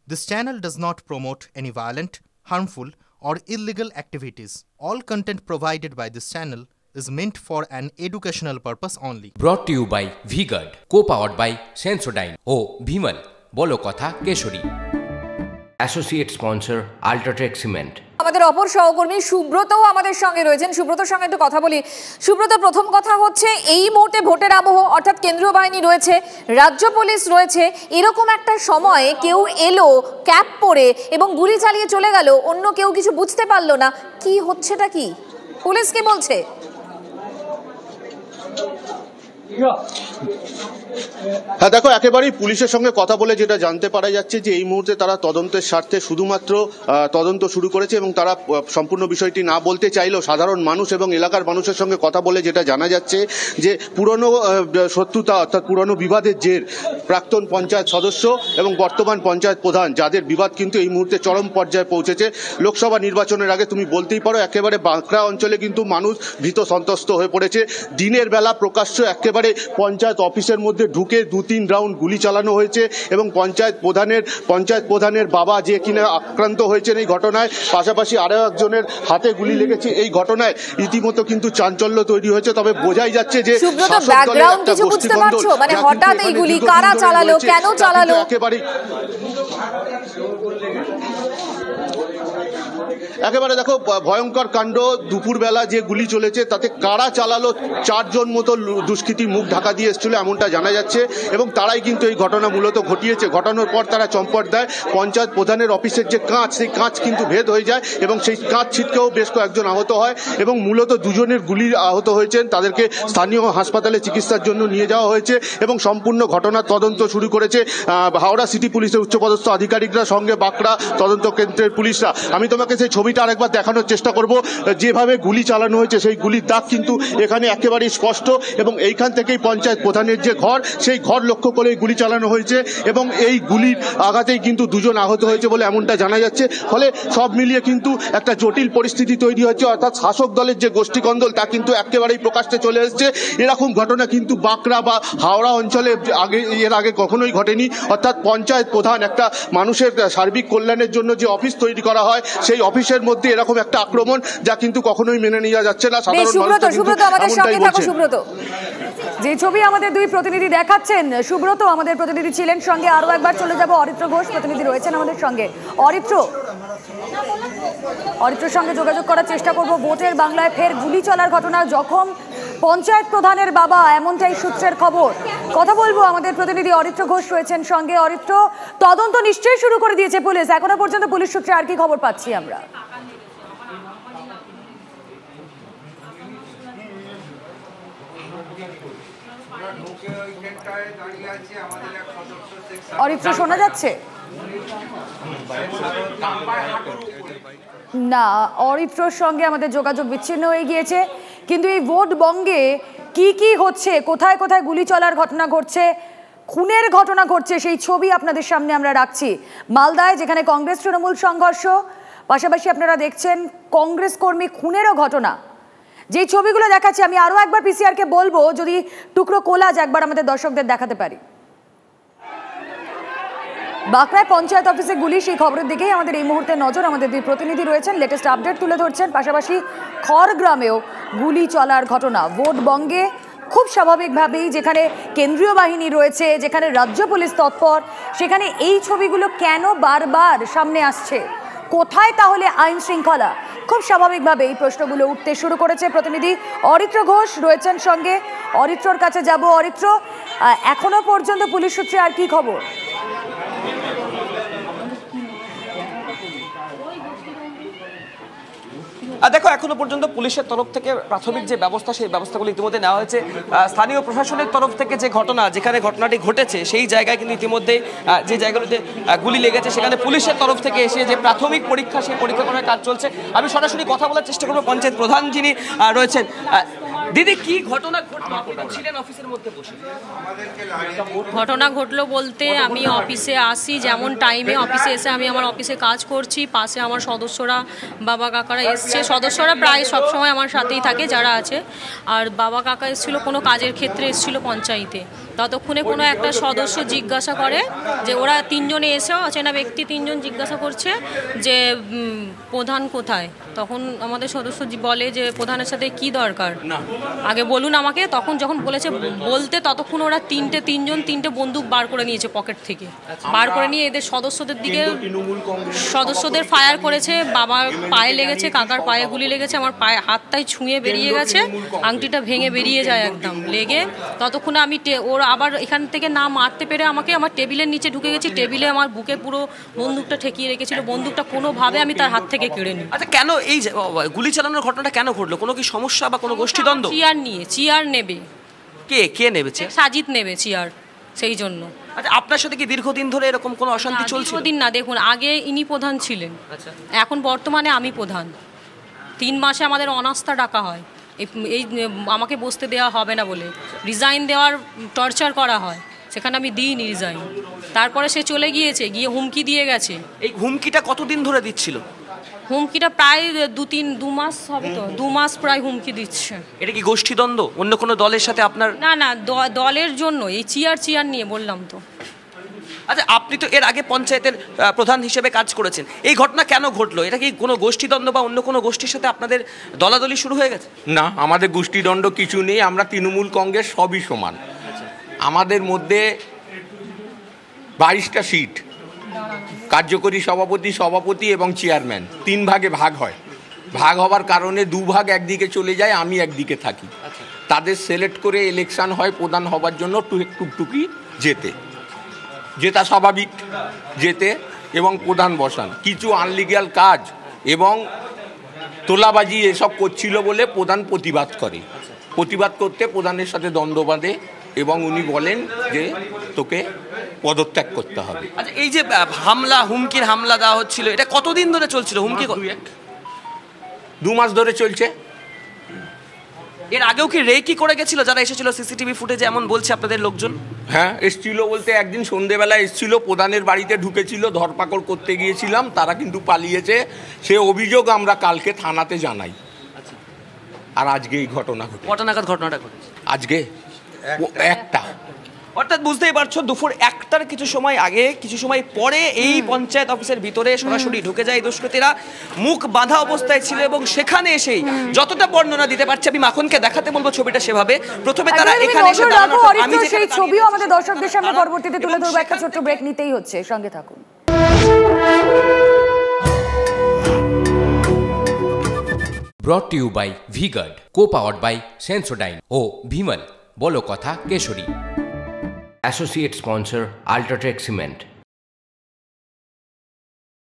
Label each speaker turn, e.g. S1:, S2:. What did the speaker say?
S1: This channel does not promote any violent, harmful, or illegal activities. All content provided by this channel is meant for an educational purpose only.
S2: Brought to you by V-Guard, co-powered by Sensodyne O Bhimal, বলো কথা Keshari. Associate sponsor Ultratech Cement.
S3: আমাদের অপর সহকর্মী সুব্রতও আমাদের সঙ্গে রয়েছেন। সুব্রতর সঙ্গে একটু কথা বলি। সুব্রত, প্রথম কথা হচ্ছে এই মুহূর্তে ভোটের আবহ, অর্থাৎ কেন্দ্রীয় বাহিনী রয়েছে, রাজ্য পুলিশ রয়েছে, এরকম একটা সময়ে কেউ এলো ক্যাপ পরে এবং গুলি চালিয়ে চলে গেল, অন্য কেউ কিছু বুঝতে পারলো না। কি হচ্ছেটা কি? পুলিশ কি বলছে?
S4: হ্যাঁ দেখো, একেবারেই পুলিশের সঙ্গে কথা বলে যেটা জানতে পারা যাচ্ছে যে এই মুহূর্তে তারা তদন্তের স্বার্থে শুধুমাত্র তদন্ত শুরু করেছে এবং তারা সম্পূর্ণ বিষয়টি না বলতে চাইলেও সাধারণ মানুষ এবং এলাকার মানুষের সঙ্গে কথা বলে যেটা জানা যাচ্ছে যে পুরনো শত্রুতা অর্থাৎ পুরনো বিবাদের জের প্রাক্তন পঞ্চায়েত সদস্য এবং বর্তমান পঞ্চায়েত প্রধান, যাদের বিবাদ কিন্তু এই মুহূর্তে চরম পর্যায়ে পৌঁছেছে। লোকসভা নির্বাচনের আগে তুমি বলতেই পারো একেবারে বাঁকড়া অঞ্চলে কিন্তু মানুষ ভীত সন্ত্রস্ত হয়ে পড়েছে। দিনের বেলা প্রকাশ্য একেবারে পঞ্চায়েত অফিসের মধ্যে ঢুকে 2-3 রাউন্ড গুলি চালানো হয়েছে এবং পঞ্চায়েত প্রধানের বাবা যে কিনা আক্রান্ত হয়েছেন এই ঘটনায়, পাশাপাশি আরো একজনের হাতে গুলি লেগেছে। এই ঘটনায় রীতিমতো কিন্তু চাঞ্চল্য তৈরি হয়েছে। তবে বোঝাই যাচ্ছে যে
S3: হঠাৎ এই গুলি কারা চালালো, কেন চালালো,
S4: একেবারে দেখো ভয়ঙ্কর কাণ্ড। দুপুরবেলা যে গুলি চলেছে তাতে কারা চালালো, 4 জন মতো দুষ্কৃতী মুখ ঢাকা দিয়ে এসেছিল এমনটা জানা যাচ্ছে এবং তারাই কিন্তু এই ঘটনা মূলত ঘটিয়েছে। ঘটানোর পর তারা চম্পট দেয় পঞ্চায়েত প্রধানের অফিসের যে কাঁচ, সেই কাঁচ কিন্তু ভেদ হয়ে যায় এবং সেই কাঁচ ছিটকেও বেশ কয়েকজন আহত হয় এবং মূলত 2 জনের গুলি আহত হয়েছেন। তাদেরকে স্থানীয় হাসপাতালে চিকিৎসার জন্য নিয়ে যাওয়া হয়েছে এবং সম্পূর্ণ ঘটনার তদন্ত শুরু করেছে হাওড়া সিটি পুলিশের উচ্চপদস্থ আধিকারিকরা, সঙ্গে বাঁকড়া তদন্ত কেন্দ্রের পুলিশরা। আমি তোমাকে সেই ছবিটা আরেকবার দেখানোর চেষ্টা করব। যেভাবে গুলি চালানো হয়েছে সেই গুলির দাগ কিন্তু এখানে একেবারেই স্পষ্ট এবং এইখান থেকেই পঞ্চায়েত প্রধানের যে ঘর, সেই ঘর লক্ষ্য করে গুলি চালানো হয়েছে এবং এই গুলির আঘাতেই কিন্তু 2 জন আহত হয়েছে বলে এমনটা জানা যাচ্ছে। ফলে সব মিলিয়ে কিন্তু একটা জটিল পরিস্থিতি তৈরি হয়েছে, অর্থাৎ শাসক দলের যে গোষ্ঠীকন্দল তা কিন্তু একেবারেই প্রকাশ্যে চলে এসেছে। এরকম ঘটনা কিন্তু বাঁকড়া বা হাওড়া অঞ্চলে এর আগে কখনোই ঘটেনি। অর্থাৎ পঞ্চায়েত প্রধান, একটা মানুষের সার্বিক কল্যাণের জন্য যে অফিস তৈরি করা হয়, সেই অফিসের মধ্যে এরকম একটা আক্রমণ যা কিন্তু কখনোই মেনে নেওয়া যাচ্ছে না। সাধারণ
S3: সুব্রত, যে ছবি আমাদের 2 প্রতিনিধি দেখাচ্ছেন, সুব্রত আমাদের প্রতিনিধি ছিলেন সঙ্গে। আরো একবার চলে যাব, অরিত্র ঘোষ প্রতিনিধি রয়েছেন আমাদের সঙ্গে। অরিত্রর সঙ্গে যোগাযোগ করার চেষ্টা করব। ভোটের বাংলায় ফের গুলি চলার ঘটনা, জখম পঞ্চায়েত প্রধানের বাবা, এমনটাই সূত্রের খবর। কথা বলবো, আমাদের প্রতিনিধি অরিত্র ঘোষ রয়েছেন সঙ্গে। অরিত্র, তদন্ত নিশ্চয়ই শুরু করে দিয়েছে পুলিশ, এখনো পর্যন্ত পুলিশ সূত্রে আর কি খবর পাচ্ছি আমরা? অরিত্র, শোনা যাচ্ছে না? অরিত্রর সঙ্গে আমাদের যোগাযোগ বিচ্ছিন্ন হয়ে গিয়েছে। কিন্তু এই ভোট বঙ্গে কি কি হচ্ছে, কোথায় কোথায় গুলি চলার ঘটনা ঘটছে, খুনের ঘটনা ঘটছে, সেই ছবি আপনাদের সামনে আমরা রাখছি। মালদায় যেখানে কংগ্রেস তৃণমূল সংঘর্ষ, পাশাপাশি আপনারা দেখছেন কংগ্রেস কর্মী খুনেরও ঘটনা। যেই ছবিগুলো দেখাচ্ছি, আমি আরো একবার পিসিআরকে বলবো যদি টুকরো কোলাজ একবার আমাদের দর্শকদের দেখাতে পারি। বাঁকড়ায় পঞ্চায়েত অফিসে গুলি, সেই খবরের দিকেই আমাদের এই মুহূর্তে নজর। আমাদের 2 প্রতিনিধি রয়েছেন, লেটেস্ট আপডেট তুলে ধরছেন। পাশাপাশি খড়গ্রামেও গুলি চলার ঘটনা। ভোট বঙ্গে খুব স্বাভাবিকভাবেই যেখানে কেন্দ্রীয় বাহিনী রয়েছে, যেখানে রাজ্য পুলিশ তৎপর, সেখানে এই ছবিগুলো কেন বারবার সামনে আসছে? কোথায় তাহলে আইন শৃঙ্খলা? খুব স্বাভাবিকভাবে এই প্রশ্নগুলো উঠতে শুরু করেছে। প্রতিনিধি অরিত্র ঘোষ রয়েছেন সঙ্গে, অরিত্রর কাছে যাব। অরিত্র, এখনো পর্যন্ত পুলিশ সূত্রে আর কি খবর?
S5: দেখো, এখনো পর্যন্ত পুলিশের তরফ থেকে প্রাথমিক যে ব্যবস্থা, সেই ব্যবস্থাগুলো ইতিমধ্যে নেওয়া হয়েছে। স্থানীয় প্রশাসনের তরফ থেকে যে ঘটনা, যেখানে ঘটনাটি ঘটেছে সেই জায়গায় কিন্তু ইতিমধ্যে যে জায়গাগুলোতে গুলি লেগেছে সেখানে পুলিশের তরফ থেকে এসে যে প্রাথমিক পরীক্ষা, সেই পরীক্ষা করার কাজ চলছে। আমি সরাসরি কথা বলার চেষ্টা করবো পঞ্চায়েত প্রধান যিনি রয়েছেন। দিদি, কি ঘটনা ছিলেন অফিসের মধ্যে বসে?
S6: ঘটনা ঘটলো বলতে, আমি অফিসে আসি, যেমন টাইমে অফিসে এসে আমি আমার অফিসে কাজ করছি, পাশে আমার সদস্যরা, বাবা কাকারা এসছে। সদস্যরা প্রায় সবসময় আমার সাথেই থাকে যারা আছে। আর বাবা কাকা এসেছিলো কোনো কাজের ক্ষেত্রে, এসেছিলো পঞ্চায়েতে। ততক্ষণে কোনো একটা সদস্য জিজ্ঞাসা করে যে ওরা তিনজনে এসেও অচেনা ব্যক্তি তিনজন জিজ্ঞাসা করছে যে প্রধান কোথায়। তখন আমাদের সদস্য বলে যে প্রধানের সাথে কি দরকার, আগে বলুন আমাকে। তখন যখন বলেছে বলতে, ততক্ষণ ওরা তিনটে বন্দুক বার করে নিয়েছে পকেট থেকে, বার করে নিয়ে এদের সদস্যদের দিকে সদস্যদের ফায়ার করেছে। বাবার পায়ে লেগেছে, কাকার পায়ে গুলি লেগেছে, আমার পায়ে হাতটাই ছুঁয়ে বেরিয়ে গেছে, আংটিটা ভেঙে বেরিয়ে যায় একদম লেগে। ততক্ষণে আমি ওরা আবার এখান থেকে না মারতে পেরে আমাকে আমার টেবিলের নিচে ঢুকে গেছি, টেবিলে আমার বুকে পুরো বন্দুকটা ঠেকিয়ে রেখেছিল, বন্দুকটা কোনোভাবে আমি তার হাত থেকে কেড়ে নিই।
S5: আচ্ছা, কেন এই গুলি চালানোর ঘটনাটা কেন ঘটলো? কোনো কি সমস্যা বা কোনো গোষ্ঠীদ্বন্দ্ব?
S6: চেয়ার নেবে।
S5: কে নেবেছে?
S6: সাজিদ নেবে চেয়ার, সেই জন্য।
S5: আচ্ছা, আপনার সাথে কি দীর্ঘদিন ধরে এরকম কোনো অশান্তি চলছে?
S6: দীর্ঘদিন না, দেখুন আগে ইনি প্রধান ছিলেন, এখন বর্তমানে আমি প্রধান। 3 মাসে আমাদের অনাস্থা ডাকা হয়, এই আমাকে বসতে দেওয়া হবে না বলে রিজাইন দেওয়ার টর্চার করা হয়, সেখানে আমি দিইনি রিজাইন। তারপরে সে চলে গিয়েছে, গিয়ে হুমকি দিয়ে গেছে।
S5: এই হুমকিটা কতদিন ধরে দিচ্ছিল?
S6: হুমকিটা প্রায় 2 মাস হবে, তো 2 মাস প্রায় হুমকি দিচ্ছে।
S5: এটা কি গোষ্ঠীদ্বন্দ্ব অন্য কোনো দলের সাথে আপনার?
S6: না, দলের জন্য, এই চেয়ার নিয়ে বললাম তো।
S5: আচ্ছা, আপনি তো এর আগে পঞ্চায়েতের প্রধান হিসেবে কাজ করেছেন, এই ঘটনা কেন ঘটলো? এটা কি কোনো গোষ্ঠীদ্বন্দ্ব বা অন্য কোনো গোষ্ঠীর সাথে আপনাদের দলাদলি শুরু হয়ে গেছে?
S7: না, আমাদের গোষ্ঠীদ্বন্দ্ব কিছু নেই, আমরা তৃণমূল কংগ্রেস সবই সমান। আমাদের মধ্যে 22টা সিট, কার্যকরী সভাপতি এবং চেয়ারম্যান 3 ভাগে ভাগ হয়। ভাগ হওয়ার কারণে 2 ভাগ একদিকে চলে যায়, আমি একদিকে থাকি। তাদের সিলেক্ট করে ইলেকশন হয় প্রধান হবার জন্য, টুকটুকি জেতা স্বাভাবিক, যেতে এবং প্রধান বসান। কিছু আনলিগাল কাজ এবং তোলাবাজি এসব করছিল বলে প্রধান প্রতিবাদ করে। প্রতিবাদ করতে প্রধানের সাথে দ্বন্দ্ব বাঁধে এবং উনি বলেন যে তোকে পদত্যাগ করতে হবে।
S5: আচ্ছা, এই যে হুমকির হামলা দেওয়া হচ্ছিল, এটা কতদিন ধরে চলছিল? হুমকি
S7: 2 মাস ধরে চলছে।
S5: এর আগেও কি রেকি করে গেছিল যারা এসেছিল? সিসিটিভি ফুটেজে এমন বলছে আপনাদের লোকজন।
S7: হ্যাঁ, এসছিল বলতে একদিন সন্ধেবেলা এসছিল, প্রধানের বাড়িতে ঢুকেছিল, ধরপাকড় করতে গিয়েছিলাম, তারা কিন্তু পালিয়েছে। সে অভিযোগ আমরা কালকে থানাতে জানাই। আর আজকে এই ঘটনা ঘটে।
S5: কটা নাগাদ ঘটনাটা ঘটেছে?
S7: আজকে 1টা।
S5: অর্থাৎ বুঝতেই পারছো, দুপুর 1টার কিছু সময় আগে, কিছু সময় পরে এই পঞ্চায়েত অফিসের ভিতরে সরাসরি ঢুকে যায় দুষ্কৃতীরা। মুখ বাঁধা অবস্থায় ছিল এবং সেখানে এসেই যতটা বর্ণনা দিতে পারছে, আমি মাখনকে দেখাতে বলবো ছবিটা সেভাবে। প্রথমে তারা এখানে এসে
S3: আমি সেই ছবিও আমাদের দর্শকদের সামনে পরবর্তীতে তুলে ধরবো। একটা ছোট্ট ব্রেক নিতেই হচ্ছে, সঙ্গে থাকুন।
S2: Brought to you by V-Guard, co-powered by Sensodyne O Bhimal, বলো কথা Keshari. Associate sponsor Ultratech Cement.